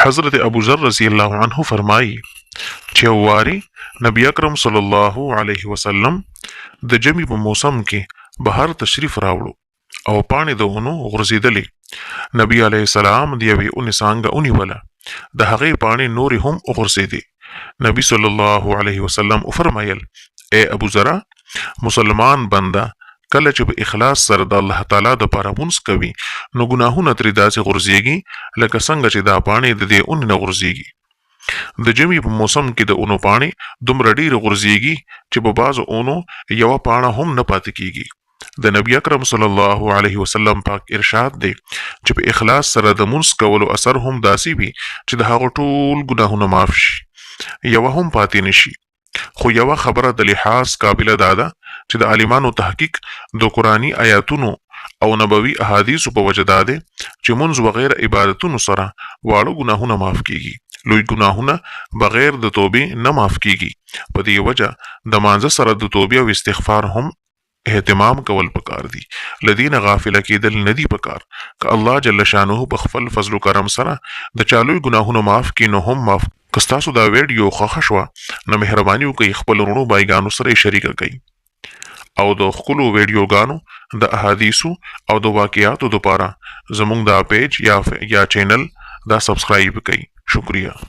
हज़रत अबू ज़र रज़ियल्लाहु अन्हु फरमाई چې واري نبی اکرم صلی الله علیه وسلم د جمی په موسم کې بهر تشریف راوړو او پانی د اونو غرزیدلې. نبی علیه السلام د یوې اونې څانګه ونیوله، د هغې پاڼې نورې هم وغورځېدې. نبی صلی الله علیه وسلم وفرمایل: اے ابو ذره، مسلمان بنده کله چې په اخلاص سره د الله تعالی د پاره مونږ کوي نو ګناهونه ترې داسې غورځېږي لکه څنګه چې دا پاڼې د دې اونې نه غورځېږي. د جمی په موسم کې د اونو پاڼې دومره ډېرې غورځېږي چې په بعضو اونو یوه پاڼه هم نه پاتې کیږي. د نبی اکرم صلی الله علیه وسلم پاک ارشاد دی چې په اخلاص سره د مونځ کولو اثر هم داسې وي چې د هغو ټول ګناهونه معاف شي، یوه هم پاتې نشي. خو یوه خبره د لحاظ قابله دا ده چې د عالمانو تحقیق د قرآني آیاتونو او نبوي احادیثو په وجه دا دی چې مونځ وغیره عبادتونو سره واړه ګناهونه معاف کیږي، لوی ګناهونه بغیر د توبې نه معاف کیږي. په دې وجه د مانځه سره د توبې او استغفار هم اهتمام کول پکار دي، لدین غافله کېدل ندی پکار. که الله جل شانه په خپل فضل و کرم سره د چالوی ګناهونه معاف کړي نو هم معاف. که ستاسو دا ویډیو خوښه شوه نو مهرباني وکړئ خپل وروڼو بایګانو سره یې شریکه کړئ او د ښکلو ویډیوګانو د احادیثو او د واقعاتو دپاره زموږ دا پیج یا چینل دا سبسکرایب کړئ. شکریہ.